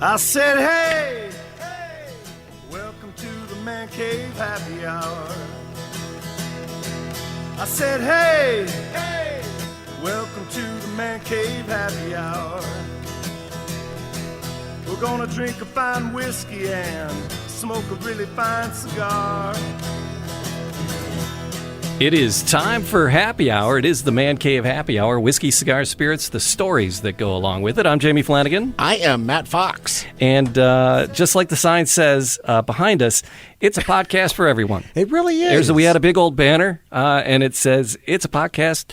I said, hey, welcome to the Man Cave Happy Hour. I said, hey, welcome to the Man Cave Happy Hour. We're gonna drink a fine whiskey and smoke a really fine cigar. It is time for Happy Hour. It is the Man Cave Happy Hour. Whiskey, cigars, spirits, the stories that go along with it. I'm Jamie Flanagan. I am Matt Fox. And just like the sign says behind us, it's a podcast for everyone. It really is. We had a big old banner, and it says it's a podcast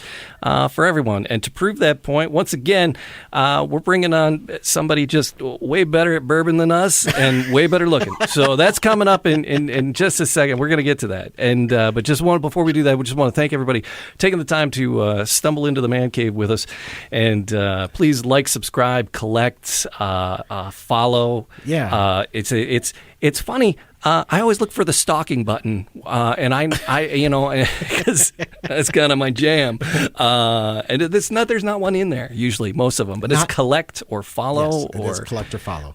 for everyone. And to prove that point, once again, we're bringing on somebody just way better at bourbon than us and way better looking. So that's coming up in just a second. We're going to get to that. And but before we do that, we just want to thank everybody taking the time to stumble into the Man Cave with us. And please like, subscribe, collect, follow. Yeah. It's funny. I always look for the stalking button, and I because that's kind of my jam. And there's not one in there usually, most of them, but it's collect or follow, yes, or collect or follow.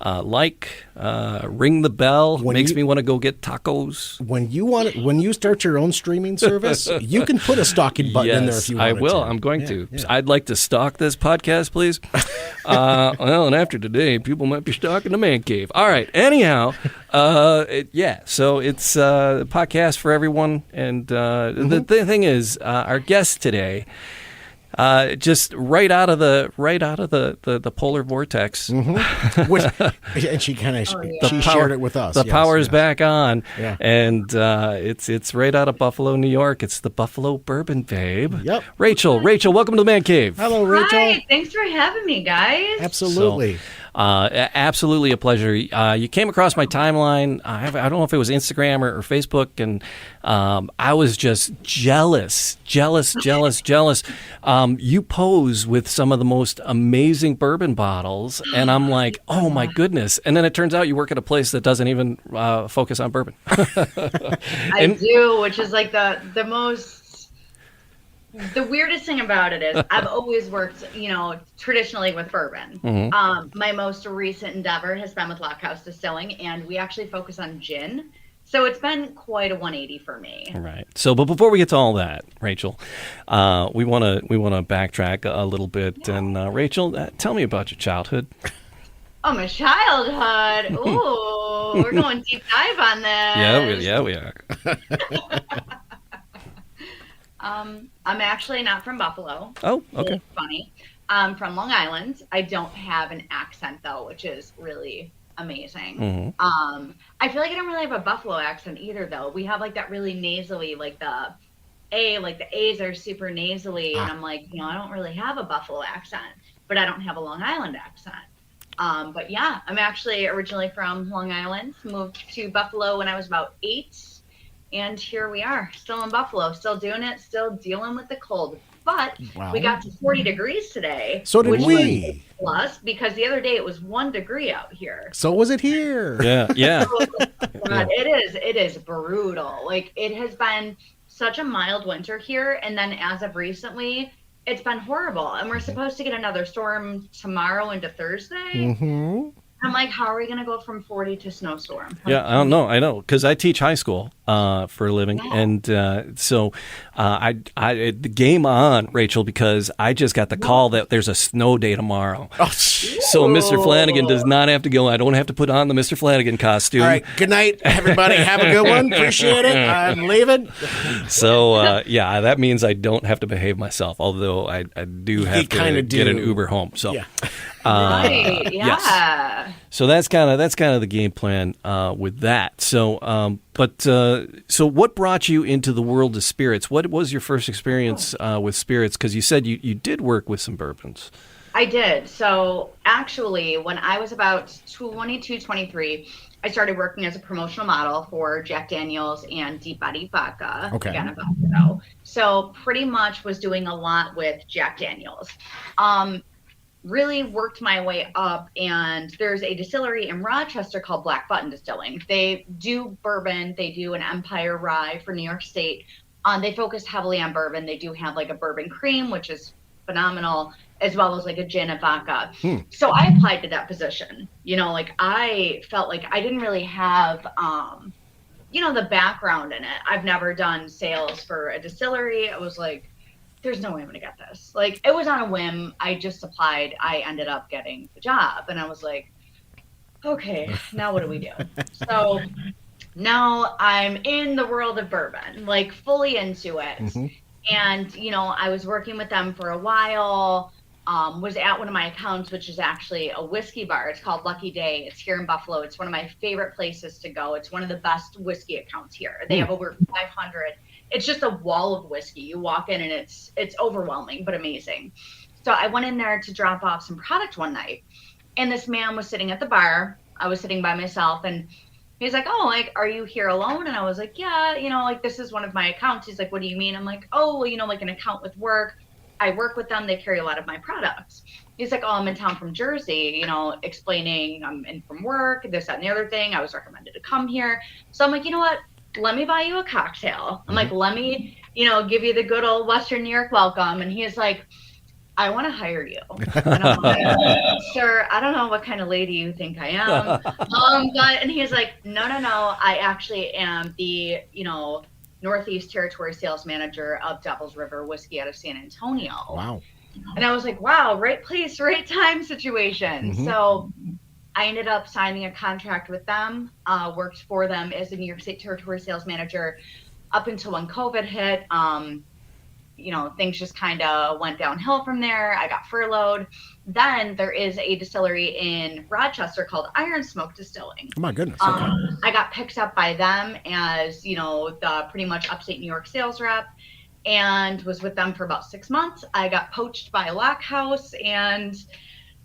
Ring the bell makes me want to go get tacos. When you start your own streaming service, you can put a stalking button in there if you want. I will. I'm going to. Yeah. I'd like to stalk this podcast, please. And after today, people might be stalking the Man Cave. All right. Anyhow. So it's a podcast for everyone, and the thing is, our guest today, just right out of the polar vortex, and she kind of shared it with us. The power's back on, and it's right out of Buffalo, New York. It's the Buffalo Bourbon Babe. Yep. Rachel, welcome to the Man Cave. Hello, Rachel. Hi, thanks for having me, guys. Absolutely. Absolutely a pleasure. You came across my timeline. I don't know if it was Instagram or Facebook, and I was just jealous. You pose with some of the most amazing bourbon bottles, and I'm like, oh my goodness. And then it turns out you work at a place that doesn't even focus on bourbon. I do, which is like the most... The weirdest thing about it is I've always worked, traditionally with bourbon. Mm-hmm. My most recent endeavor has been with Lockhouse Distilling, and we actually focus on gin. So it's been quite a 180 for me. Right. So, but before we get to all that, Rachel, we want to backtrack a little bit. Yeah. And Rachel, tell me about your childhood. Oh, my childhood. Ooh, we're going deep dive on this. Yeah, we are. I'm actually not from Buffalo. Oh, okay. It's funny. I'm from Long Island. I don't have an accent, though, which is really amazing. Mm-hmm. I feel like I don't really have a Buffalo accent either, though. We have like that really nasally, like the A's are super nasally, and I'm like, I don't really have a Buffalo accent, but I don't have a Long Island accent. But yeah, I'm actually originally from Long Island, moved to Buffalo when I was about 8. And here we are, still in Buffalo, still doing it, still dealing with the cold. But we got to 40 degrees today. So did we. Plus, because the other day it was 1 degree out here. So was it here. Yeah. God, it is brutal. Like, it has been such a mild winter here. And then as of recently, it's been horrible. And we're supposed to get another storm tomorrow into Thursday. Mm-hmm. I'm like, how are we going to go from 40 to snowstorm? Yeah, I don't know. I know, because I teach high school for a living. Yeah. And so the game on, Rachel, because I just got the call that there's a snow day tomorrow. Oh, so Mr. Flanagan does not have to go. I don't have to put on the Mr. Flanagan costume. All right. Good night, everybody. Have a good one. Appreciate it. I'm leaving. So, that means I don't have to behave myself, although I do have to get an Uber home. So. Yeah. Right. Yeah. Yes. So that's kind of the game plan with that. So, so what brought you into the world of spirits? What was your first experience with spirits? Because you said you did work with some bourbons. I did. So actually, when I was about 22, 23, I started working as a promotional model for Jack Daniel's and Deep Body Vodka. Okay. Again, a vodka though. So pretty much was doing a lot with Jack Daniel's. Really worked my way up, and there's a distillery in Rochester called Black Button Distilling. They do bourbon. They do an Empire Rye for New York State. They focus heavily on bourbon. They do have like a bourbon cream, which is phenomenal, as well as like a gin and vodka. So I applied to that position. You know, like I felt like I didn't really have, you know, the background in it. I've never done sales for a distillery. I was like, there's no way I'm going to get this. Like, it was on a whim. I just applied. I ended up getting the job. And I was like, okay, now what do we do? So now I'm in the world of bourbon, like fully into it. And, you know, I was working with them for a while, was at one of my accounts, which is actually a whiskey bar. It's called Lucky Day. It's here in Buffalo. It's one of my favorite places to go. It's one of the best whiskey accounts here. They have over 500. It's just a wall of whiskey. You walk in and it's overwhelming, but amazing. So I went in there to drop off some product one night, and this man was sitting at the bar. I was sitting by myself, and he's like, oh, like, are you here alone? And I was like, yeah, you know, like, this is one of my accounts. He's like, what do you mean? I'm like, oh, well, you know, like an account with work. I work with them. They carry a lot of my products. He's like, oh, I'm in town from Jersey, you know, explaining I'm in from work, this, that, and the other thing. I was recommended to come here. So I'm like, you know what? Let me buy you a cocktail. I'm like, let me, you know, give you the good old Western New York welcome. And he's like, I want to hire you. And I'm like, sir, I don't know what kind of lady you think I am. And he's like, no. I actually am the, you know, Northeast Territory Sales Manager of Devil's River Whiskey out of San Antonio. Wow. And I was like, wow, right place, right time situation. So I ended up signing a contract with them, worked for them as a New York State Territory Sales Manager up until when COVID hit. You know, things just kind of went downhill from there. I got furloughed. Then there is a distillery in Rochester called Iron Smoke Distilling. Oh my goodness. Okay. I got picked up by them as, you know, the pretty much upstate New York sales rep, and was with them for about 6 months. I got poached by Lockhouse, and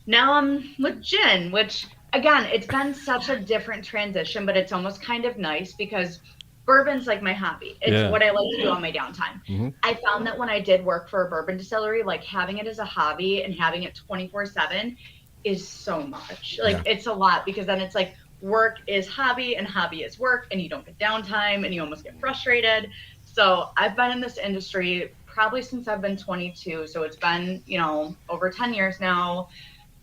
now I'm with gin, which, again, it's been such a different transition, but it's almost kind of nice because bourbon's like my hobby. It's what I like to do on my downtime. I found that when I did work for a bourbon distillery, like having it as a hobby and having it 24/7 is so much. Like it's a lot, because then it's like work is hobby and hobby is work, and you don't get downtime and you almost get frustrated. So I've been in this industry probably since I've been 22. So it's been, you know, over 10 years now.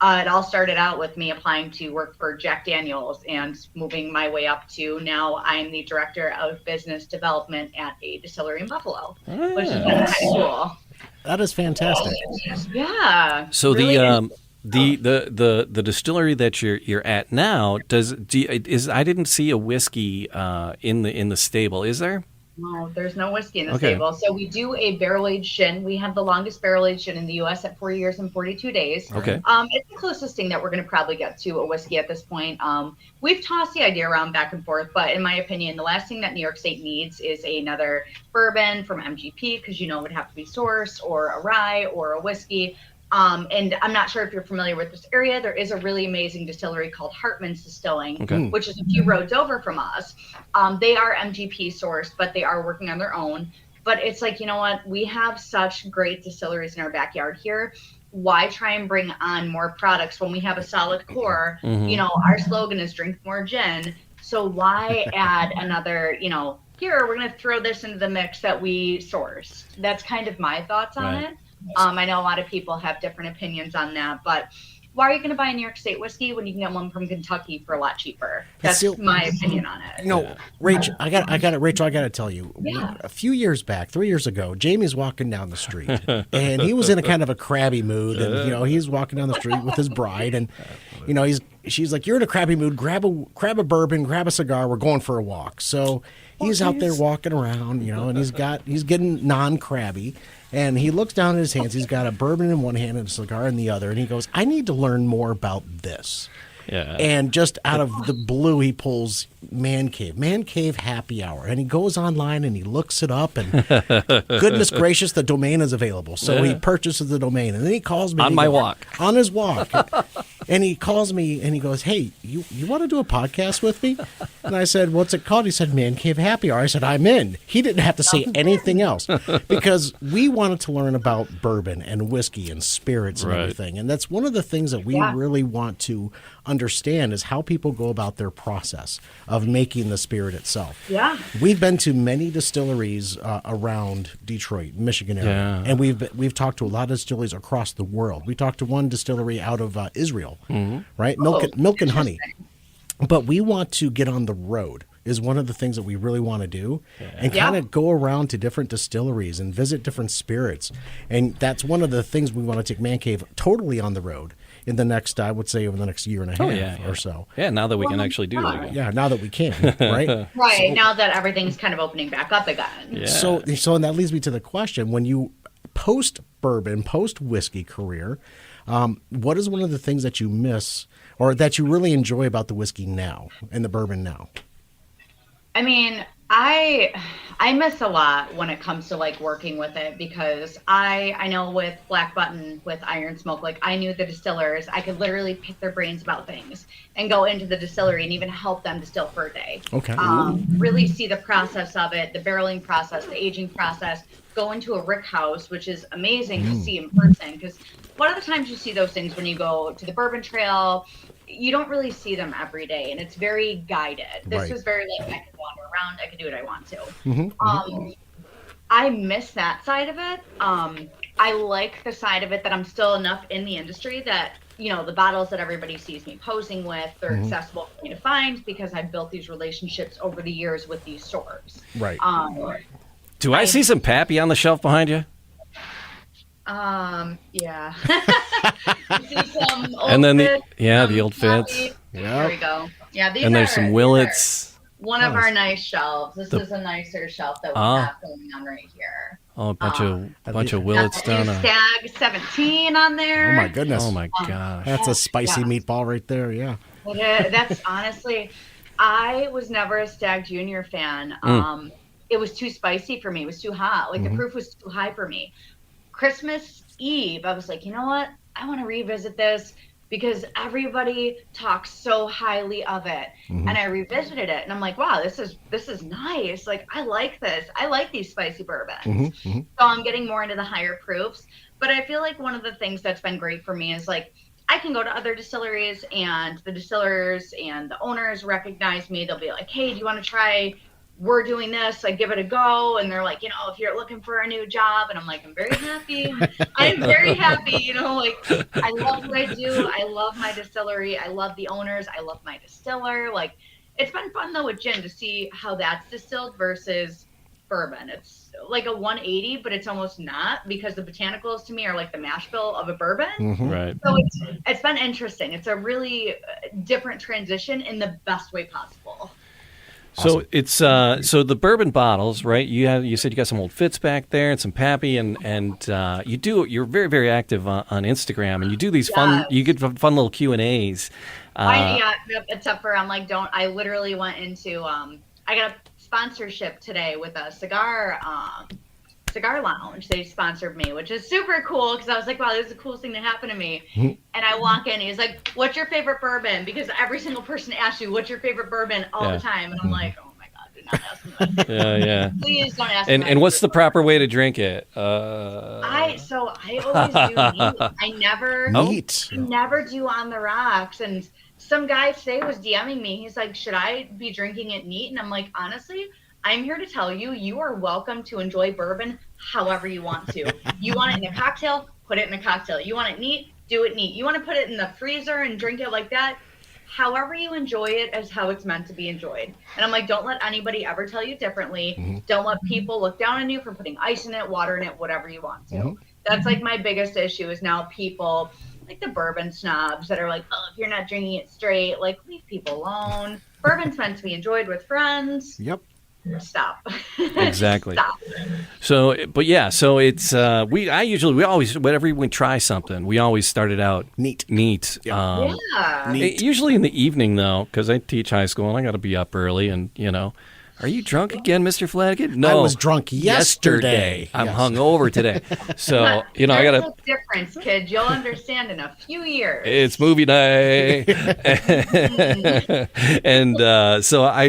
It all started out with me applying to work for Jack Daniels and moving my way up to now I'm the director of business development at a distillery in Buffalo, which is kind of cool. That is fantastic. Yeah. So really the distillery that you're at now I didn't see a whiskey in the stable, is there? No, there's no whiskey in the stable. So we do a barrel-aged gin. We have the longest barrel-aged gin in the U.S. at 4 years and 42 days. Okay. It's the closest thing that we're going to probably get to a whiskey at this point. We've tossed the idea around back and forth, but in my opinion, the last thing that New York State needs is another bourbon from MGP, because, you know, it would have to be sourced, or a rye, or a whiskey. And I'm not sure if you're familiar with this area. There is a really amazing distillery called Hartman's Distilling, which is a few roads over from us. They are MGP sourced, but they are working on their own. But it's like, you know what? We have such great distilleries in our backyard here. Why try and bring on more products when we have a solid core? You know, our slogan is drink more gin. So why add another, you know, here, we're going to throw this into the mix that we sourced. That's kind of my thoughts on it. I know a lot of people have different opinions on that, but why are you going to buy a New York State whiskey when you can get one from Kentucky for a lot cheaper? That's my opinion on it. No, Rachel, I got to tell you, a few years back, 3 years ago, Jamie's walking down the street, and he was in a kind of a crabby mood, and, you know, he's walking down the street with his bride, and, you know, she's like, you're in a crabby mood, grab a bourbon, grab a cigar, we're going for a walk. So he's out there walking around, you know, and he's getting non-crabby. And he looks down at his hands. He's got a bourbon in one hand and a cigar in the other. And he goes, I need to learn more about this. Yeah. And just out of the blue, he pulls Man Cave Happy Hour. And he goes online and he looks it up. And goodness gracious, the domain is available. So he purchases the domain. And then he calls me. On my walk. On his walk. And he calls me and he goes, "Hey, you want to do a podcast with me?" And I said, "What's it called?" He said, "Man Cave Happy Hour." I said, "I'm in." He didn't have to say anything else because we wanted to learn about bourbon and whiskey and spirits and everything. And that's one of the things that we really want to understand is how people go about their process of making the spirit itself. Yeah. We've been to many distilleries around Detroit, Michigan area, and we've talked to a lot of distilleries across the world. We talked to one distillery out of Israel, right? Milk and honey. But we want to get on the road is one of the things that we really want to do and kind of go around to different distilleries and visit different spirits. And that's one of the things we want to take Man Cave totally on the road in the next, I would say, over the next year and a half or so. Yeah, now that we can actually do it again. Yeah, now that we can, right? Right, now that everything's kind of opening back up again. Yeah. So and that leads me to the question, when you post-bourbon, post-whiskey career, what is one of the things that you miss or that you really enjoy about the whiskey now and the bourbon now? I mean, I miss a lot when it comes to like working with it because I know with Black Button, with Iron Smoke, like I knew the distillers. I could literally pick their brains about things and go into the distillery and even help them distill for a day. Okay. Really see the process of it, the barreling process, the aging process, go into a rick house, which is amazing to see in person because a lot of the times you see those things when you go to the Bourbon Trail. You don't really see them every day, and it's very guided. This was very like, I can wander around, I can do what I want to. I miss that side of it. I like the side of it that I'm still enough in the industry that, you know, the bottles that everybody sees me posing with, they're accessible for me to find because I've built these relationships over the years with these stores. Right. Do I see some Pappy on the shelf behind you? Yeah. You see some old And then Fitz, the old Pappy. Fitz. There we go. Yeah, these And there's are- some these Willets. are One of our nice shelves. This is a nicer shelf that we have going on right here. Oh, a bunch of Willets Got the down. new Stag 17 on there. Oh, my goodness. Oh my gosh. That's a spicy meatball right there, yeah. That's honestly, I was never a Stag Junior fan. It was too spicy for me. It was too hot. Like the proof was too high for me. Christmas Eve, I was like, you know what? I want to revisit this because everybody talks so highly of it. And I revisited it and I'm like, wow, this is nice. Like, I like this. I like these spicy bourbons. So I'm getting more into the higher proofs. But I feel like one of the things that's been great for me is like, I can go to other distilleries and the distillers and the owners recognize me. They'll be like, hey, do you want to try, we're doing this, like give it a go. And they're like, you know, if you're looking for a new job, and I'm like, I'm very happy. I'm very happy, you know, like I love what I do. I love my distillery. I love the owners. I love my distiller. Like it's been fun though with gin to see how that's distilled versus bourbon. It's like a 180, but it's almost not because the botanicals to me are like the mash bill of a bourbon. Right. So it's been interesting. It's a really different transition in the best way possible. So it's so the bourbon bottles, right? You said you got some old Fitz back there and some Pappy, and you're very, very active on Instagram, and you do these fun little Q&As. Except for I literally went into I got a sponsorship today with a cigar lounge. They sponsored me, which is super cool because I was like, wow, this is the coolest thing that happened to me. And I walk in, he's like, what's your favorite bourbon? Because every single person asks you, what's your favorite bourbon all the time? And I'm like, oh my God, do not ask me that. Yeah. Please don't ask me. And what's the proper way to drink it? I always do neat. I never do on the rocks. And some guy today was DMing me. He's like, should I be drinking it neat? And I'm like, honestly, I'm here to tell you, you are welcome to enjoy bourbon however you want to. You want it in a cocktail, put it in a cocktail. You want it neat, do it neat. You want to put it in the freezer and drink it like that. However you enjoy it is how it's meant to be enjoyed. And I'm like, don't let anybody ever tell you differently. Don't let people look down on you for putting ice in it, water in it, whatever you want to. That's like my biggest issue is now people like the bourbon snobs that are like, oh, if you're not drinking it straight, like leave people alone. Bourbon's meant to be enjoyed with friends. Yep. Stop. Exactly. Stop. So it's we always, whenever we try something, we always start it out neat. Neat. Usually in the evening though, because I teach high school and I got to be up early, and Are you drunk again, Mr. Flanagan? No, I was drunk yesterday. I'm Yes. hungover today. So, I got There's to... a difference, kid. You'll understand in a few years. It's movie night, and I'll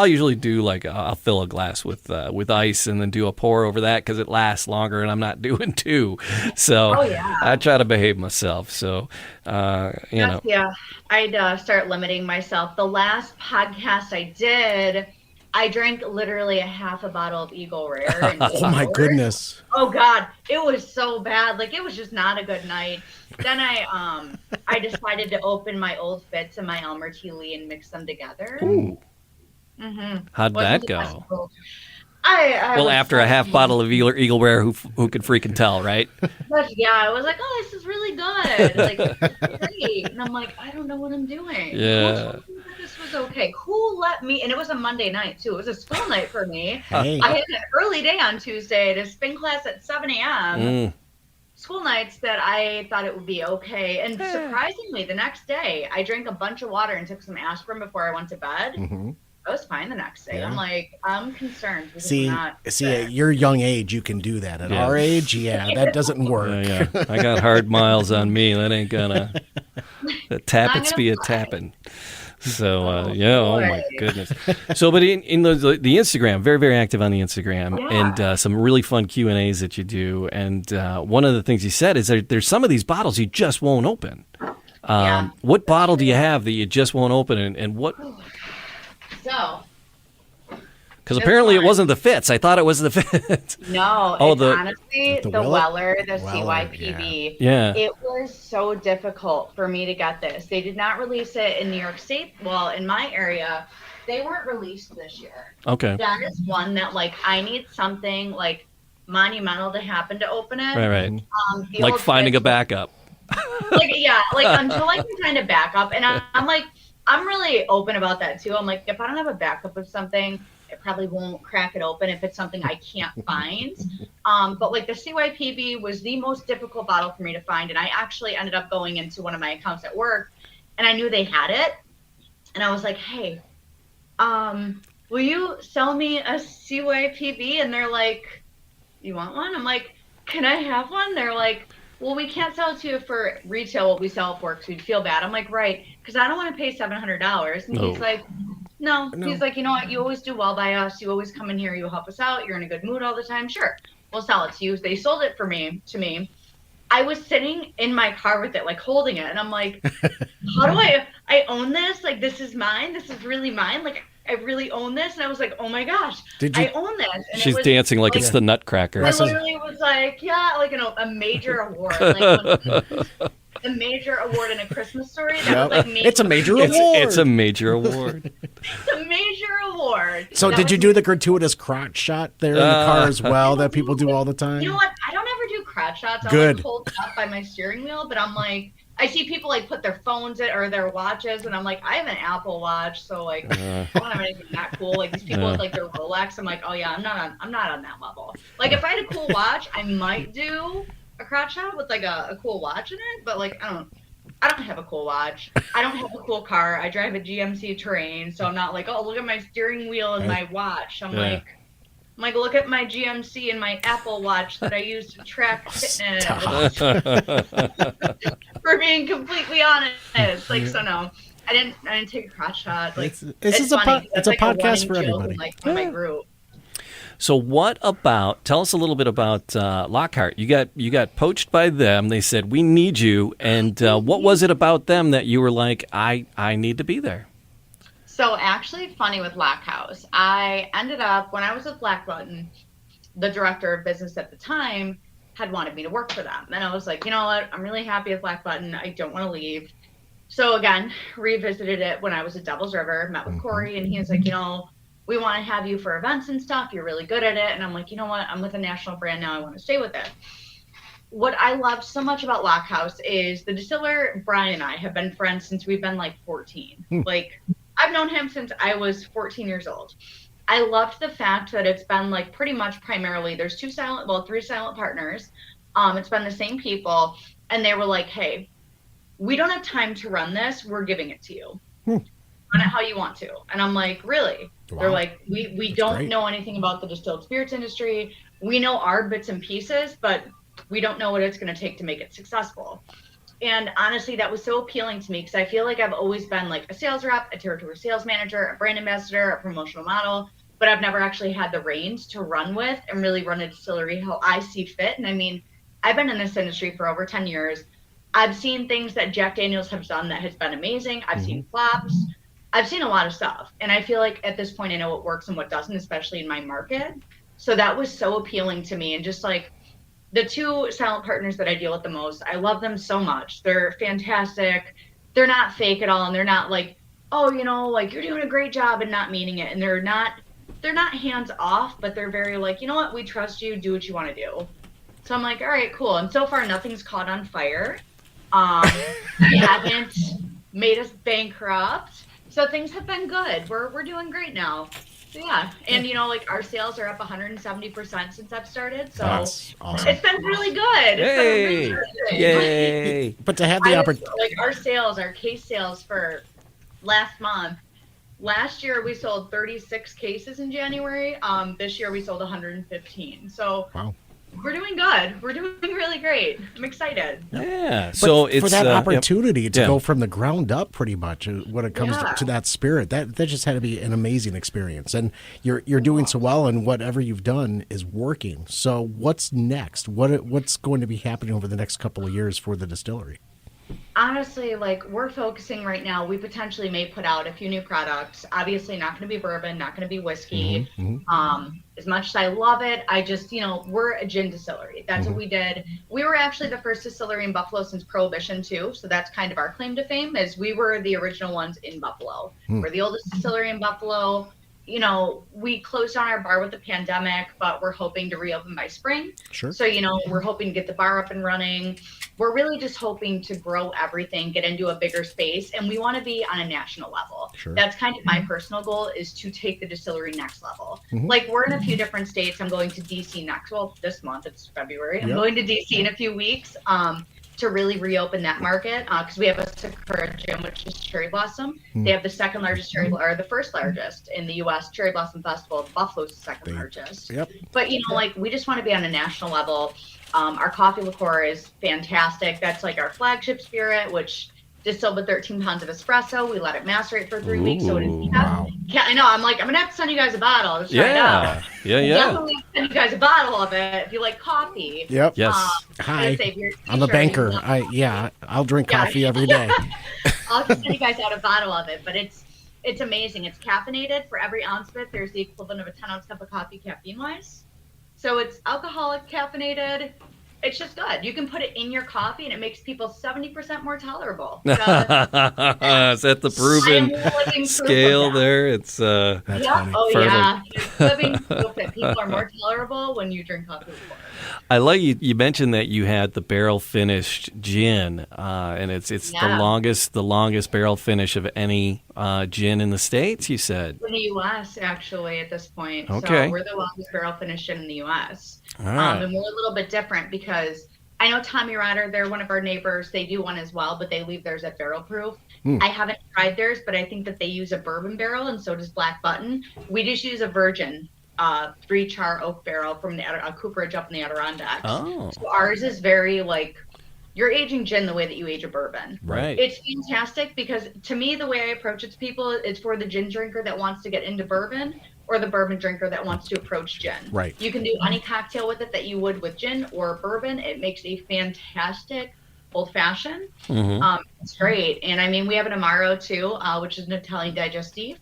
usually do like I'll fill a glass with ice and then do a pour over that because it lasts longer and I'm not doing two. So I try to behave myself. So Yeah, I'd start limiting myself. The last podcast I did, I drank literally a half a bottle of Eagle Rare. In Oh my goodness. Oh God, it was so bad. Like it was just not a good night. Then I decided to open my Old Fitz and my Elmer T. Lee and mix them together. Ooh. Mm-hmm. How'd that go? I After a half bottle of Eagle Rare, who could freaking tell, right? Yeah, I was like, oh, this is really good. Like, great. And I'm like, I don't know what I'm doing. Yeah. This was okay. Who let me? And it was a Monday night, too. It was a school night for me. Hey. I had an early day on Tuesday to spin class at 7 a.m. School nights that I thought it would be okay. And surprisingly, the next day, I drank a bunch of water and took some aspirin before I went to bed. Mm-hmm. I was fine the next day. Yeah. I'm like, I'm concerned. See, at your young age, you can do that. At our age, that doesn't work. Yeah. I got hard miles on me. That ain't gonna. The tappets be a tapping. So oh my goodness. So, but in the Instagram, very very active on the Instagram, and some really fun Q&As that you do. And one of the things you said is there's some of these bottles you just won't open. What bottle do you have that you just won't open, and what? So. Because apparently it wasn't the Fitz. I thought it was the Fitz. No, honestly the Weller, the CYPB. Yeah. It was so difficult for me to get this. They did not release it in New York State. Well, in my area, they weren't released this year. Okay. That is one that, like, I need something, like, monumental to happen to open it. Right. Like finding a backup. Until I can find a backup. And I'm really open about that, too. I'm like, if I don't have a backup of something, I probably won't crack it open if it's something I can't find. But like the CYPB was the most difficult bottle for me to find. And I actually ended up going into one of my accounts at work and I knew they had it. And I was like, hey, will you sell me a CYPB? And they're like, you want one? I'm like, can I have one? They're like, well, we can't sell it to you for retail what we sell it for because we'd feel bad. I'm like, right, because I don't want to pay $700. And he's like, no. He's like, you know what? You always do well by us. You always come in here. You help us out. You're in a good mood all the time. Sure, we'll sell it to you. They sold it to me. I was sitting in my car with it, like holding it. And I'm like, how do I own this? Like, this is mine. This is really mine. Like, I really own this. And I was like, oh my gosh, I own this. And she's dancing like it's the Nutcracker. I literally was like, a major award. Like, a major award in A Christmas Story. That was like me. It's a major award. It's a major award. It's a major award. So did you do the gratuitous crotch shot there in the car as well that people do all the time? You know what? I don't ever do crotch shots. I'm like hold up by my steering wheel, but I'm like, I see people like put their phones or their watches, and I'm like, I have an Apple Watch, so like I don't have anything that cool. Like these people with like their Rolex, I'm like, oh yeah, I'm not on that level. Like if I had a cool watch, I might do a crotch shot with like a cool watch in it, but like I don't have a cool watch. I don't have a cool car. I drive a GMC Terrain, so I'm not like, oh, look at my steering wheel and my watch. I'm like, look at my GMC and my Apple Watch that I use to track fitness. For being completely honest, like, so no, I didn't take a crotch shot. Like, it's funny. It's a podcast for everybody. Like my group. So tell us a little bit about Lockhart. You got poached by them. They said, we need you. And what was it about them that you were like, I need to be there? So actually funny with Lockhouse. I ended up, when I was with Black Button, the director of business at the time had wanted me to work for them. And I was like, you know what? I'm really happy with Black Button. I don't want to leave. So again, revisited it when I was at Devil's River, met with Corey, and he was like, we want to have you for events and stuff. You're really good at it. And I'm like, you know what? I'm with a national brand now. I want to stay with it. What I loved so much about Lockhouse is the distiller, Brian, and I have been friends since we've been like 14. Like, I've known him since I was 14 years old. I loved the fact that it's been like pretty much primarily, there's three silent partners. It's been the same people. And they were like, hey, we don't have time to run this. We're giving it to you. run it how you want to. And I'm like, really? Wow. They're like, we don't great. know anything about the distilled spirits industry. We know our bits and pieces, but we don't know what it's going to take to make it successful. And honestly, that was so appealing to me because I feel like I've always been like a sales rep, a territory sales manager, a brand ambassador, a promotional model, but I've never actually had the reins to run with and really run a distillery how I see fit. And I mean, I've been in this industry for over 10 years. I've seen things that Jack Daniels has done that has been amazing. I've seen flops. I've seen a lot of stuff. And I feel like at this point, I know what works and what doesn't, especially in my market. So that was so appealing to me. And just like the two silent partners that I deal with the most, I love them so much. They're fantastic. They're not fake at all. And they're not like, oh, you know, like you're doing a great job and not meaning it. And they're not hands off, but they're very like, you know what, we trust you, do what you want to do. So I'm like, all right, cool. And so far nothing's caught on fire. They haven't made us bankrupt. So things have been good. We're doing great now. So yeah. And you know, like our sales are up 170% since I've started. So That's awesome. it's been really good. It's been really good. Yay! But to have the opportunity, Like our case sales for last month. Last year we sold 36 cases in January. This year we sold 115. So wow. we're doing good. We're doing really great. I'm excited. Yeah. But So it's for that yep. opportunity to Yeah. go from the ground up, pretty much when it comes Yeah. to that spirit, that just had to be an amazing experience. And you're doing so well, and whatever you've done is working. So what's next? What's going to be happening over the next couple of years for the distillery? Honestly, like we're focusing right now, we potentially may put out a few new products. Obviously not going to be bourbon, not going to be whiskey. As much as I love it, I just, you know, we're a gin distillery. That's what we did. We were actually the first distillery in Buffalo since Prohibition too. So that's kind of our claim to fame, is we were the original ones in Buffalo. We're the oldest distillery in Buffalo. You know, we closed down our bar with the pandemic, but we're hoping to reopen by spring. Sure. So, you know, we're hoping to get the bar up and running. We're really just hoping to grow everything, get into a bigger space, and we want to be on a national level. Sure. That's kind of my personal goal, is to take the distillery next level. Like we're in a few different states. I'm going to DC next, well, this month, it's February. I'm going to DC in a few weeks to really reopen that market because we have a Sakura gym, which is Cherry Blossom. They have the second largest or the first largest in the U.S. Cherry Blossom Festival. Buffalo's the second largest. Yep. But, you know, like we just want to be on a national level. Our coffee liqueur is fantastic. That's like our flagship spirit, which distilled with 13 pounds of espresso. We let it macerate for 3 weeks. So it is wow. I know. I'm like, I'm gonna have to send you guys a bottle. Just try it out. Yeah. Definitely send you guys a bottle of it if you like coffee. Yep. Yes. Hi. Save your I'm a t-shirt. banker. I'll drink coffee every day. I'll just send you guys out a bottle of it, but it's amazing. It's caffeinated. For every ounce of it, there's the equivalent of a 10-ounce cup of coffee caffeine-wise. So it's alcoholic, caffeinated. It's just good. You can put it in your coffee, and it makes people 70% more tolerable. So Is that the proven scale there? It's That's funny. Oh Perfect. yeah. It's living proof that people are more tolerable when you drink coffee with water. I like you mentioned that you had the barrel finished gin, and it's the longest barrel finish of any gin in the States, you said. In the U.S. actually at this point. Okay. So we're the longest barrel finished gin in the U.S. All right. And we're a little bit different because I know Tommy Ryder, they're one of our neighbors. They do one as well, but they leave theirs at barrel proof. I haven't tried theirs, but I think that they use a bourbon barrel, and so does Black Button. We just use a virgin 3-char oak barrel from a cooperage up in the Adirondacks. Oh. So ours is very like, you're aging gin the way that you age a bourbon. Right. It's fantastic because to me, the way I approach it to people, it's for the gin drinker that wants to get into bourbon or the bourbon drinker that wants to approach gin. Right. You can do any cocktail with it that you would with gin or bourbon. It makes a fantastic old fashioned. It's great. And I mean, we have an Amaro too, which is an Italian digestif.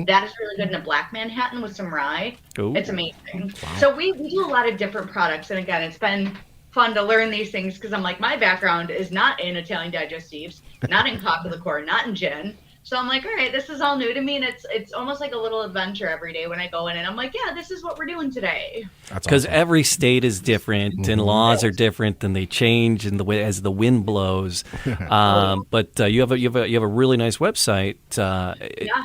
That is really good in a black Manhattan with some rye. Ooh. It's amazing. So we do a lot of different products. And again, it's been fun to learn these things because I'm like, my background is not in Italian digestifs, not in coffee liqueur, not in gin. So I'm like, all right, this is all new to me, and it's almost like a little adventure every day when I go in, and I'm like, yeah, this is what we're doing today. Because every state is different and laws are different, and they change in the way as the wind blows. But you have a really nice website.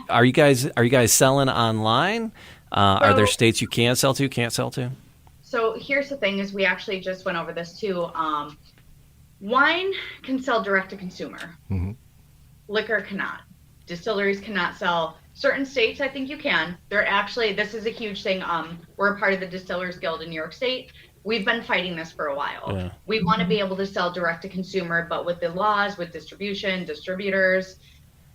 Are you guys selling online? Are there states you can't sell to? So here's the thing: is we actually just went over this too. Wine can sell direct to consumer. Liquor cannot. distilleries cannot sell. Certain states, I think you can. They're actually, this is a huge thing. We're a part of the Distillers Guild in New York State. We've been fighting this for a while. Yeah. We want to be able to sell direct to consumer, but with the laws, with distribution, distributors,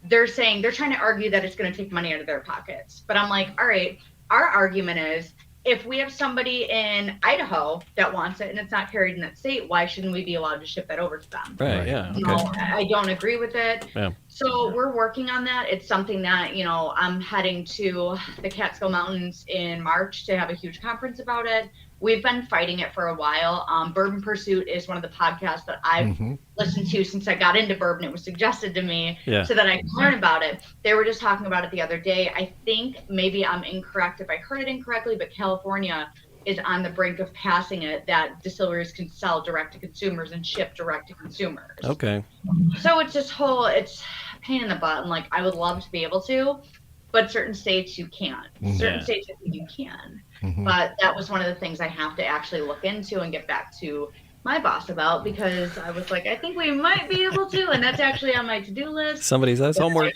they're saying, they're trying to argue that it's going to take money out of their pockets. But I'm like, all right, our argument is, if we have somebody in Idaho that wants it and it's not carried in that state, why shouldn't we be allowed to ship that over to them? Right. Yeah. Okay. You know, I don't agree with it. Yeah. So we're working on that. It's something that, you know, I'm heading to the Catskill Mountains in March to have a huge conference about it. We've been fighting it for a while. Bourbon Pursuit is one of the podcasts that I've listened to since I got into bourbon. It was suggested to me so that I can learn about it. They were just talking about it the other day. I think maybe I'm incorrect if I heard it incorrectly, but California is on the brink of passing it that distilleries can sell direct to consumers and ship direct to consumers. Okay. So it's this whole, it's a pain in the butt. And like, I would love to be able to, but certain states you can't. Certain states I think you can. But that was one of the things I have to actually look into and get back to my boss about, because I was like, I think we might be able to, and that's actually on my to-do list. Somebody says homework.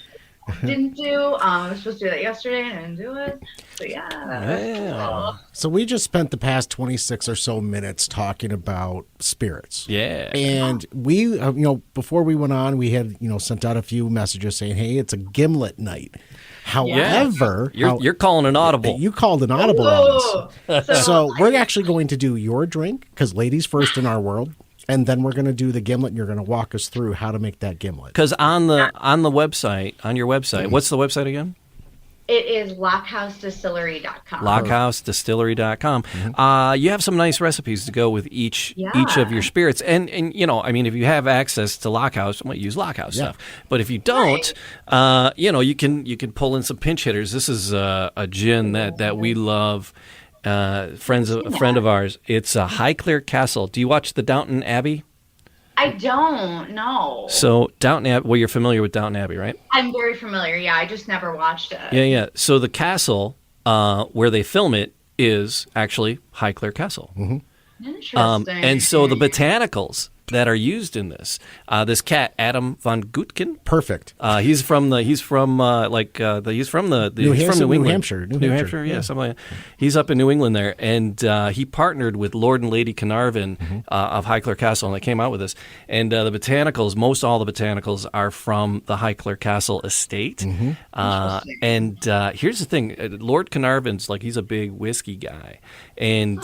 Didn't do. I was supposed to do that yesterday and I didn't do it. So yeah. So we just spent the past 26 or so minutes talking about spirits. Yeah. And we, before we went on, we had, sent out a few messages saying, hey, it's a gimlet night. However, you're calling an audible. You called an audible on us. So we're actually going to do your drink, because ladies first in our world. And then we're going to do the gimlet, and you're going to walk us through how to make that gimlet. Because on your website, what's the website again? It is LockhouseDistillery.com. LockhouseDistillery.com. You have some nice recipes to go with each of your spirits. And if you have access to Lockhouse, use Lockhouse stuff. But if you don't, you can pull in some pinch hitters. This is a gin that we love. A friend of ours. It's a Highclere Castle. Do you watch the Downton Abbey? I don't know. So Downton Abbey. Well, you're familiar with Downton Abbey, right? I'm very familiar. Yeah, I just never watched it. Yeah. So the castle where they film it is actually Highclere Castle. Interesting. And so the botanicals that are used in this cat Adam von Gutken. Perfect. He's from New England. New Hampshire. Yeah, something like that. He's up in New England there, and he partnered with Lord and Lady Carnarvon of Highclere Castle, and they came out with this. And the botanicals, most all the botanicals are from the Highclere Castle estate. And here's the thing: Lord Carnarvon's he's a big whiskey guy, and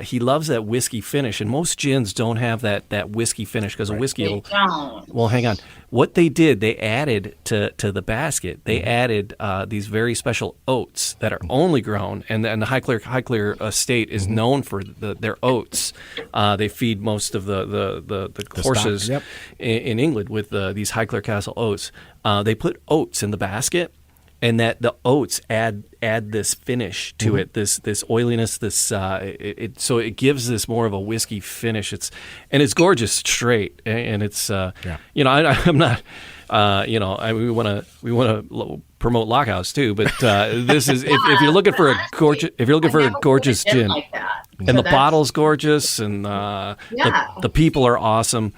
he loves that whiskey finish. And most gins don't have that whiskey finish, because a whiskey will. Well, hang on. What they did, they added to the basket. They added these very special oats that are only grown, and the Highclere estate is known for their oats. They feed most of the horses in England with these Highclere Castle oats. They put oats in the basket, and that the oats add this finish to it, this oiliness, so it gives this more of a whiskey finish. It's gorgeous straight, and it's I'm not we want to promote Lockhouse too, but this is if you're looking for a gorgeous gin, like that. And the bottle's gorgeous, and the people are awesome.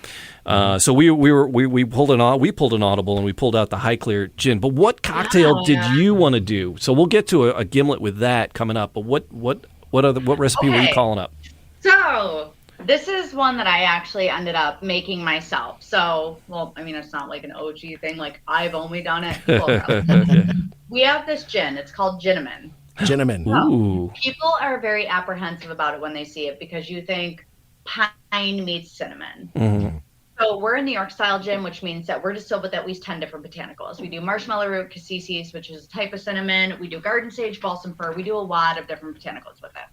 So we pulled an audible, and we pulled out the Highclere gin. But what cocktail did you want to do? So we'll get to a gimlet with that coming up. But what recipe were you calling up? So this is one that I actually ended up making myself. So, it's not like an OG thing. Like, I've only done it. We have this gin. It's called Ginnamin. Ginnamin. Ooh. People are very apprehensive about it when they see it, because you think pine meets cinnamon. So we're a New York style gin, which means that we're distilled with at least 10 different botanicals. We do marshmallow root, cassis, which is a type of cinnamon. We do garden sage, balsam fir. We do a lot of different botanicals with it.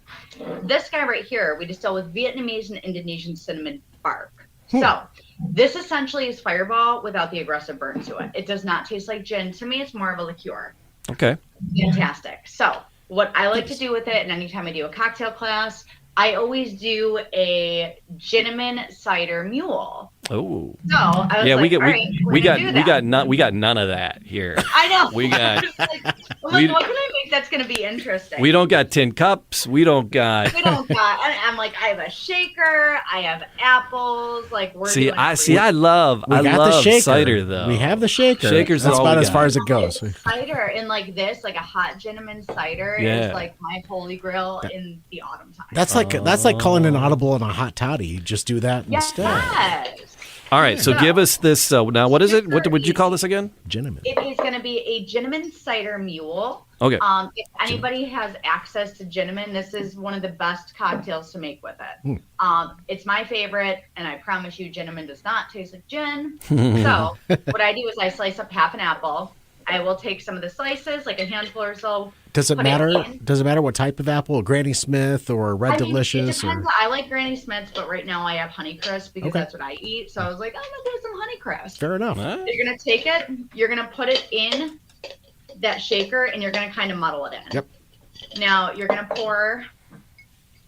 This guy right here, we distill with Vietnamese and Indonesian cinnamon bark. So this essentially is Fireball without the aggressive burn to it. It does not taste like gin. To me, it's more of a liqueur. Okay. Fantastic. So what I like to do with it, and anytime I do a cocktail class, I always do a Ginnamin cider mule. Oh. So I was Yeah, like, we all right, we're gonna do that. we got none of that here. I know. We got I'm like, what can I make that's gonna be interesting? we don't got tin cups. We don't got. I'm like, I have a shaker. I have apples. Like we're See, doing I love the shaker. cider though. We have the shaker. Shaker's That's all about we as got. far as it goes. cider and like this, like a hot cinnamon cider is like my holy grail in the autumn time. That's like calling an audible and a hot toddy. You just do that instead. Yes. All right, so give us this. Now, what is it? What would you call this again? Cinnamon. It is going to be a cinnamon cider mule. Okay. If anybody has access to cinnamon, this is one of the best cocktails to make with it. It's my favorite, and I promise you, cinnamon does not taste like gin. So what I do is I slice up half an apple. I will take some of the slices, like a handful or so. Does it matter? Does it matter what type of apple? Granny Smith or Red Delicious? It depends. I like Granny Smith's, but right now I have Honeycrisp because that's what I eat. So I was like, I'm gonna do some Honeycrisp. Fair enough. You're gonna take it. You're gonna put it in that shaker, and you're gonna kind of muddle it in. Yep. Now you're gonna pour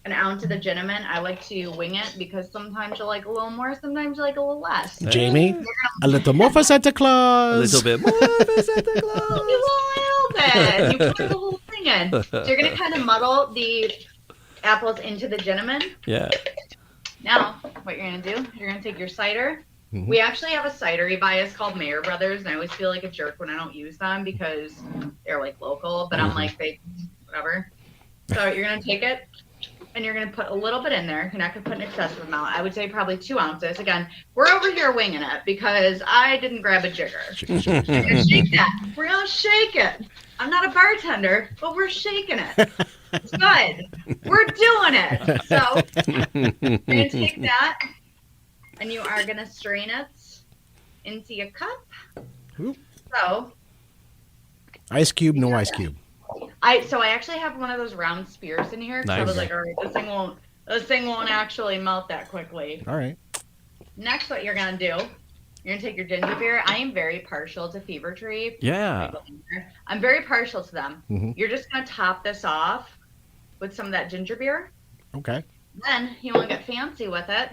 an ounce of the cinnamon. I like to wing it because sometimes you like a little more, sometimes you like a little less. Jamie, a little more for Santa Claus. A little bit more for Santa Claus. A little bit. You put the whole thing in. So you're gonna kind of muddle the apples into the cinnamon. Yeah. Now, what you're gonna do? You're gonna take your cider. We actually have a cidery by us called Mayer Brothers, and I always feel like a jerk when I don't use them because they're like local. But I'm like, whatever. So you're gonna take it. And you're going to put a little bit in there. You're not going to put an excessive amount. I would say probably 2 ounces. Again, we're over here winging it because I didn't grab a jigger. You're going to shake that. We're going to shake it. I'm not a bartender, but we're shaking it. It's good. We're doing it. So you're going to take that, and you are going to strain it into your cup. So. Ice cube, no ice cube. I actually have one of those round spears in here. Nice. I was like, all right, this thing won't actually melt that quickly. All right. Next, what you're gonna do, you're gonna take your ginger beer. I am very partial to Fever Tree. Yeah. I'm very partial to them. You're just gonna top this off with some of that ginger beer. Okay. Then you want to get fancy with it.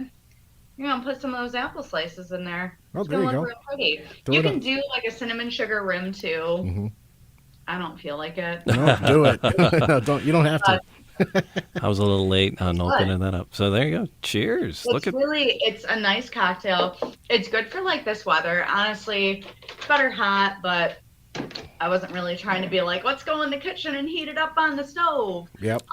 You're gonna put some of those apple slices in there. Oh, it's there gonna you look go. real pretty. You can do like a cinnamon sugar rim too. I don't feel like it. No, do it. No, you don't have to. I was a little late on opening that up. So there you go. Cheers. It's a nice cocktail. It's good for like this weather. Honestly, it's better hot, but I wasn't really trying to be like, let's go in the kitchen and heat it up on the stove. Yep.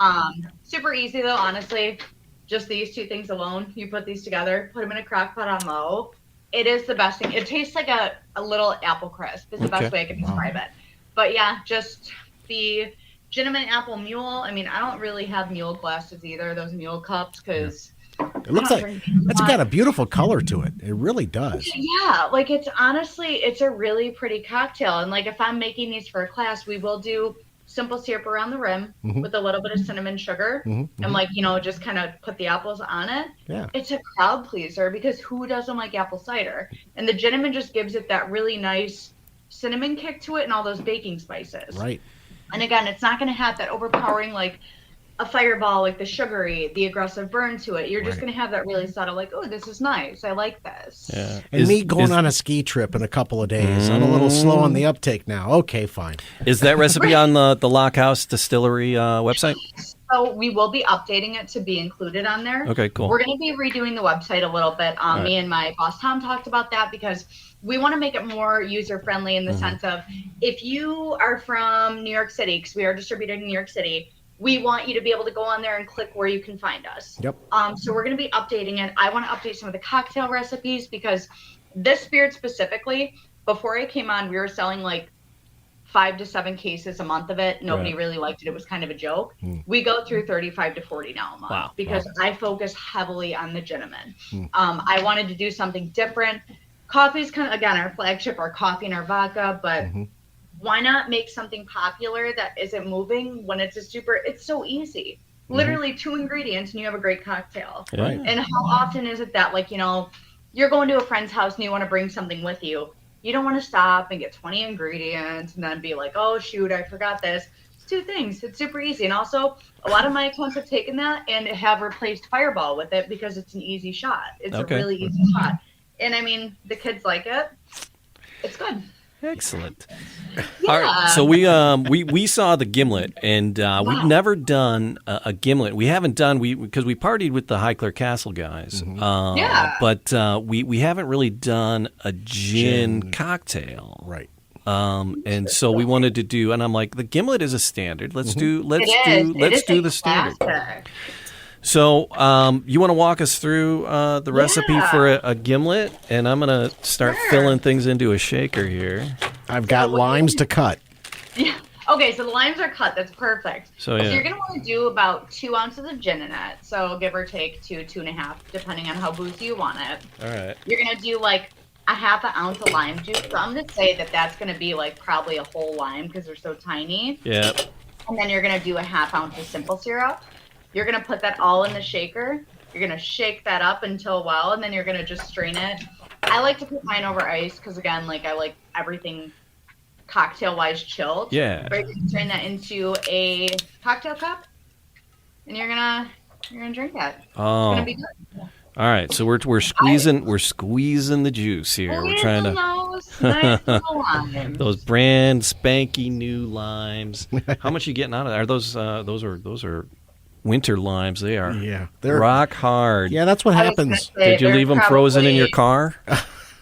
Super easy though, honestly. Just these two things alone. You put these together, put them in a crock pot on low. It is the best thing. It tastes like a little apple crisp. Is the best way I can describe it. But yeah, just the cinnamon apple mule. I mean, I don't really have mule glasses either, those mule cups, because it looks like it's got a beautiful color to it. It really does. Yeah, like it's a really pretty cocktail. And like if I'm making these for a class, we will do simple syrup around the rim with a little bit of cinnamon sugar and like, just kind of put the apples on it. Yeah. It's a crowd pleaser because who doesn't like apple cider? And the cinnamon just gives it that really nice cinnamon kick to it and all those baking spices. Right. And again, it's not going to have that overpowering like a fireball, like the aggressive burn to it. You're just going to have that really subtle, like, oh, this is nice. I like this. Yeah. And me going on a ski trip in a couple of days. I'm a little slow on the uptake now. Okay, fine. Is that recipe on the Lockhouse Distillery website? So we will be updating it to be included on there. Okay, cool. We're going to be redoing the website a little bit. Me and my boss, Tom, talked about that because we want to make it more user-friendly in the sense of if you are from New York City, because we are distributed in New York City, we want you to be able to go on there and click where you can find us. Yep. So we're going to be updating it. I want to update some of the cocktail recipes because this spirit specifically, before I came on, we were selling like 5 to 7 cases a month of it. Nobody really liked it. It was kind of a joke. We go through 35 to 40 now a month because I focus heavily on the cinnamon. I wanted to do something different. Coffee's kind of, again, our flagship, our coffee and our vodka, but why not make something popular that isn't moving when it's it's so easy. Literally 2 ingredients and you have a great cocktail. Right. And how often is it that, like, you're going to a friend's house and you want to bring something with you. You don't want to stop and get 20 ingredients and then be like, oh, shoot, I forgot this. It's 2 things. It's super easy. And also, a lot of my accounts have taken that and have replaced Fireball with it because it's an easy shot. It's a really easy shot. And I mean, the kids like it. It's good. Excellent. Yeah. All right, so we saw the gimlet, and we've never done a gimlet. We haven't done because we partied with the Highclere Castle guys. But we haven't really done a gin cocktail. Right. And so we wanted to do, and I'm like, the gimlet is a standard. Let's do the standard. Classic. So you want to walk us through the recipe for a gimlet, and I'm going to start filling things into a shaker here. I've got limes to cut. Yeah. Okay, so the limes are cut. That's perfect. So you're going to want to do about 2 ounces of gin in it. So give or take 2.5, depending on how boozy you want it. All right. You're going to do like a half an ounce of lime juice. So I'm going to say that's going to be like probably a whole lime because they're so tiny. Yeah. And then you're going to do a half ounce of simple syrup. You're going to put that all in the shaker. You're going to shake that up until well, and then you're going to just strain it. I like to put mine over ice because, again, like I like everything cocktail-wise chilled. Yeah. But you're going to strain that into a cocktail cup, and you're going to drink it. Oh. It's going to be good. All right, so we're squeezing the juice here. We're trying to nice little limes. those brand spanky new limes. How much are you getting out of that? Are those are winter limes? They are. Yeah, they're rock hard. Yeah, that's what happens. Did you leave them frozen in your car?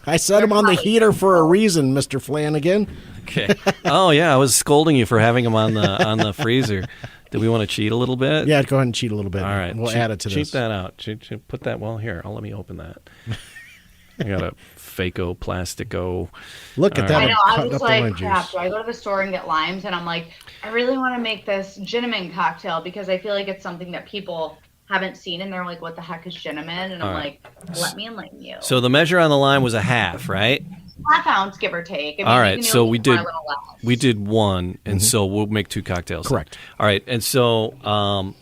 I set them on the heater for a reason, Mr. Flanagan. Okay. Oh yeah, I was scolding you for having them on the freezer. Do we want to cheat a little bit? Yeah, go ahead and cheat a little bit. All right. We'll add it to this. Cheat that out. Put that, here, let me open that. I got a Fako Plastico. Look at that. I know, I was like, crap, do I go to the store and get limes? And I'm like, I really want to make this cinnamon cocktail because I feel like it's something that people haven't seen, and they're like, what the heck is cinnamon? And I'm like, let me enlighten you. So the measure on the lime was a half, right? Half ounce, give or take. I mean, all right, so we did one, and Mm-hmm. so we'll make 2 cocktails. Correct. All right, and so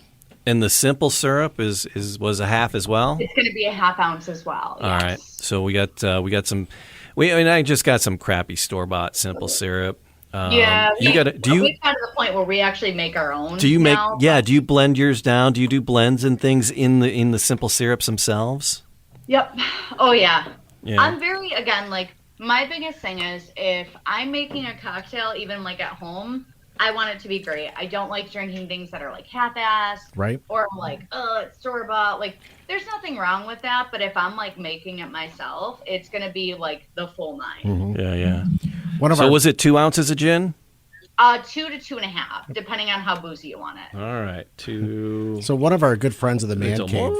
and the simple syrup was a half as well. It's going to be a half ounce as well. All right, so we got some. I just got some crappy store-bought simple syrup. Yeah, we've gotten to the point where we actually make our own. Do you make? Yeah, do you blend yours down? Do you do blends and things in the simple syrups themselves? Yep. Oh yeah. Yeah. I'm very, again, like, my biggest thing is if I'm making a cocktail, even like at home, I want it to be great. I don't like drinking things that are like half-assed. Right. Or I'm like, it's store-bought. Like, there's nothing wrong with that. But if I'm like making it myself, it's going to be like the full 9. Mm-hmm. Yeah. Was it 2 ounces of gin? 2 to 2.5, depending on how boozy you want it. All right. 2. So one of our good friends of the Man Cave,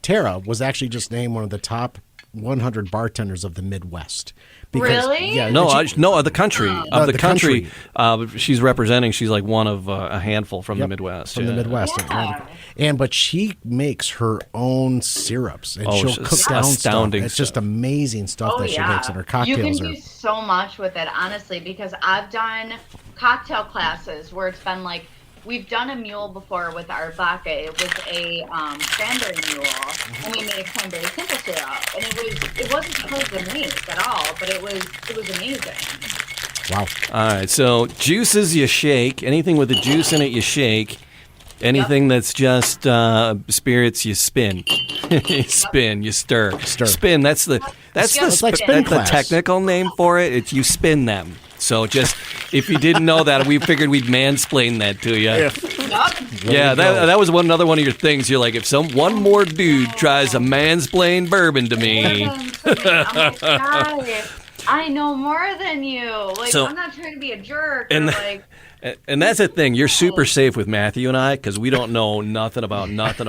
Tara was actually just named one of the top 100 bartenders of the Midwest. Really? Yeah. Of the country. Of the country. She's representing. She's like one of a handful from the Midwest. From the Midwest. Yeah. But she makes her own syrups, and she'll cook down astounding stuff. It's just amazing stuff that she makes, and her cocktails You can do so much with it, honestly, because I've done cocktail classes where it's been like, we've done a mule before with our vodka. It was a cranberry mule, and we made a cranberry simple syrup, and it wasn't supposed to taste at all, but it was amazing. Wow! All right, so juices you shake. Anything with the juice in it, you shake. Anything that's just spirits, you spin. You spin, you stir. Spin. That's the technical name for it. It's you spin them. So just if you didn't know that, we figured we'd mansplain that to you. Yeah, that was another one of your things. You're like, if one more dude tries to mansplain bourbon to me. I know more than you. Like, so, I'm not trying to be a jerk. And that's the thing. You're super safe with Matthew and I because we don't know nothing about nothing.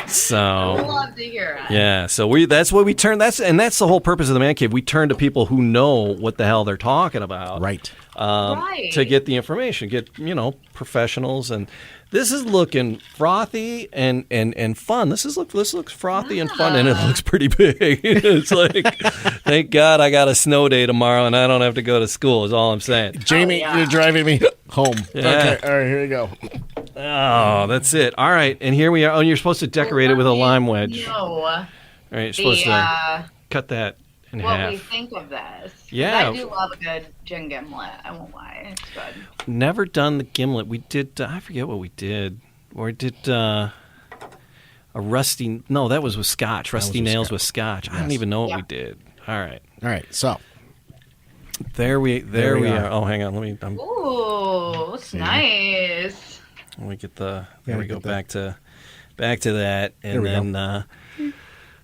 So I love to hear it. Yeah, so that's what we turn. That's the whole purpose of the Man Cave. We turn to people who know what the hell they're talking about, right? To get the information, get professionals, and this is looking frothy and fun. This looks frothy and fun, and it looks pretty big. It's like, thank God I got a snow day tomorrow, and I don't have to go to school. Is all I'm saying. Jamie, you're driving me home. Yeah. Okay, all right, here we go. Oh, that's it. All right, and here we are. Oh, you're supposed to decorate it with a lime wedge. No. All right, you're supposed to cut that in half. What we think of this. Yeah. I do love a good gin gimlet. I won't lie. It's good. Never done the gimlet. We did, I forget what we did. Or did, I a rusty. No, that was with Scotch. Rusty with nails Scotch. with Scotch. I don't Yes. even know what Yeah. we did. All right. So There we we are. are. Oh, hang on. Ooh, it's nice. Let me get the. Yeah, There we go. get that. Back to that, There and we then.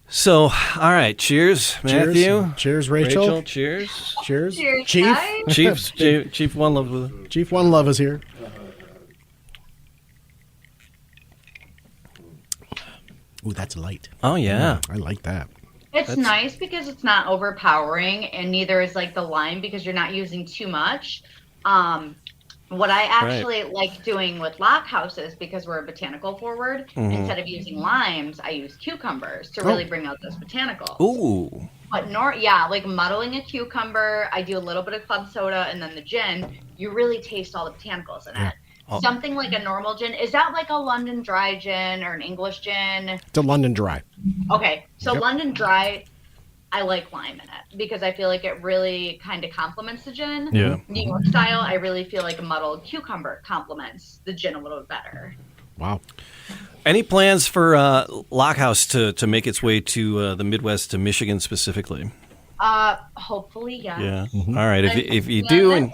So, all right. Cheers, Matthew. Cheers, Rachel. Cheers. Cheers. Cheers, Chief. guys. Chief One Love with it. Chief One Love is here. Ooh, that's light. Oh yeah. I like that. It's nice because it's not overpowering, and neither is like the lime because you're not using too much. What I actually like doing with Lockhouses, because we're a botanical forward, instead of using limes, I use cucumbers to really bring out those botanicals. Ooh. But like muddling a cucumber, I do a little bit of club soda and then the gin. You really taste all the botanicals in it. Oh. Something like a normal gin. Is that like a London dry gin or an English gin? It's a London Dry. Okay, so Yep. London dry, I like lime in it because I feel like it really kind of complements the gin. Yeah. New York style, I really feel like a muddled cucumber complements the gin a little bit better. Wow. Any plans for Lockhouse to make its way to the Midwest, to Michigan specifically? Hopefully, yes. Yeah. Mm-hmm. All right. If you do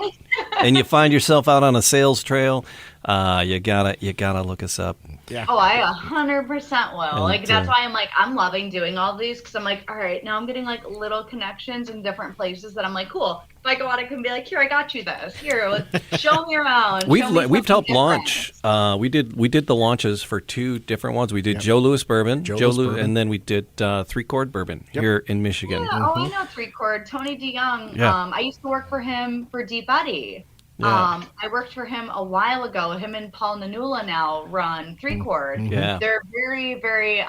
and you find yourself out on a sales trail, you gotta look us up. Yeah. Oh, I 100% will. And, Like, that's why I'm loving doing all these, because I'm like, all right, now I'm getting like little connections in different places that I'm like, cool. If I go out, I can be like, here, I got you this. Here, show me around. We've Show me helped something launch. We did the launches for two different ones. We did Joe Louis Bourbon, Joe Louis Bourbon. and then we did 3-Chord Bourbon here in Michigan. Yeah, oh, I know 3-Chord. Tony DeYoung. Yeah. I used to work for him for Deep Eddy. Yeah. I worked for him a while ago. Him and Paul Nanula now run 3-Chord. Yeah. They're very, very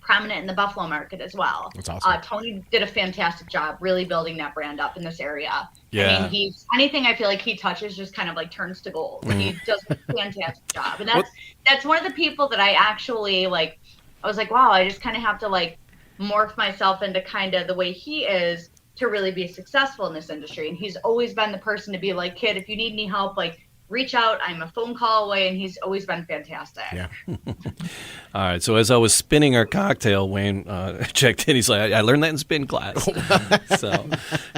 prominent in the Buffalo market as well. That's awesome. Tony did a fantastic job really building that brand up in this area. Yeah. I mean, he's anything I feel like he touches just kind of like turns to gold. He does a fantastic job. And that's one of the people that I actually like. I was like, wow, I just kind of have to like morph myself into kind of the way he is to really be successful in this industry. And he's always been the person to be like, kid, if you need any help, like reach out. I'm a phone call away. And he's always been fantastic. Yeah. All right. So as I was spinning our cocktail, Wayne checked in. He's like, I learned that in spin class. So,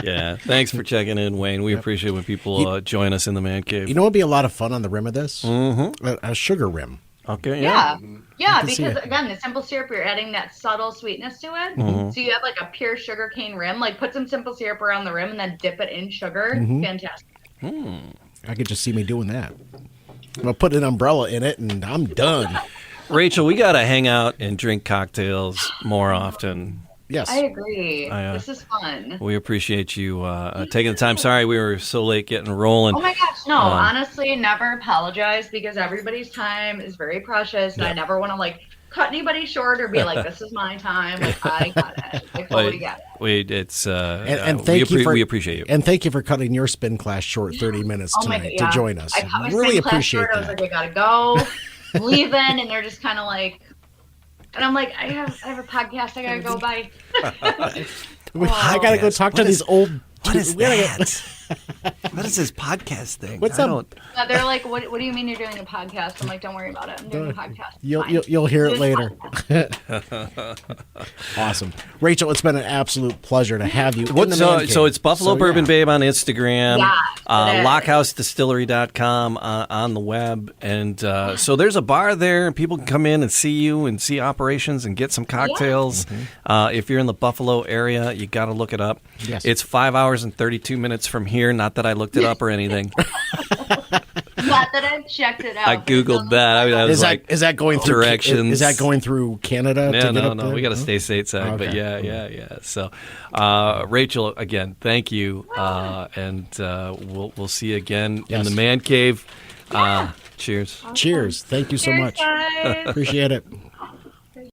yeah. Thanks for checking in, Wayne. We appreciate when people join us in the man cave. You know what would be a lot of fun on the rim of this? Mm-hmm. A sugar rim. Okay. Yeah. Yeah, can see because it. again, the simple syrup, you're adding that subtle sweetness to it. So you have like a pure sugarcane rim. Like put some simple syrup around the rim and then dip it in sugar. Fantastic. I could just see me doing that. I'm going to put an umbrella in it and I'm done. Rachel, we got to hang out and drink cocktails more often. Yes. I agree. I, this is fun. We appreciate you taking the time. Sorry we were so late getting rolling. Oh my gosh, no, honestly, never apologize because everybody's time is very precious and I never want to like cut anybody short or be like, this is my time. Like, I got it. I totally get it. And thank you for, we appreciate you. And thank you for cutting your spin class short 30 minutes tonight to join us. I cut my Really spin class appreciate short. that. I was like, I gotta go. I'm leaving, and they're just kind of like, and I'm like, I have a podcast. I gotta go. Bye. I gotta go talk to these old. What is that? What is this podcast thing? What's I up? don't. They're like, what do you mean you're doing a podcast? I'm like, don't worry about it. I'm doing a podcast. You'll hear it later. Awesome, Rachel. It's been an absolute pleasure to have you. So it's Buffalo Bourbon Babe on Instagram, LockhouseDistillery.com on the web, and so there's a bar there, and people can come in and see you and see operations and get some cocktails. If you're in the Buffalo area, you got to look it up. Yes. It's 5 hours and 32 minutes from here. Not that I looked it up or anything. Not that I've checked it out. I googled that. I was is that going through directions? Is that going through Canada? Yeah, to get up no. there? We got to stay stateside, Okay. but yeah. So, Rachel, again, thank you, and we'll see you again in the man cave. Cheers. Cheers. Thank you so Cheers, much. guys. Appreciate it.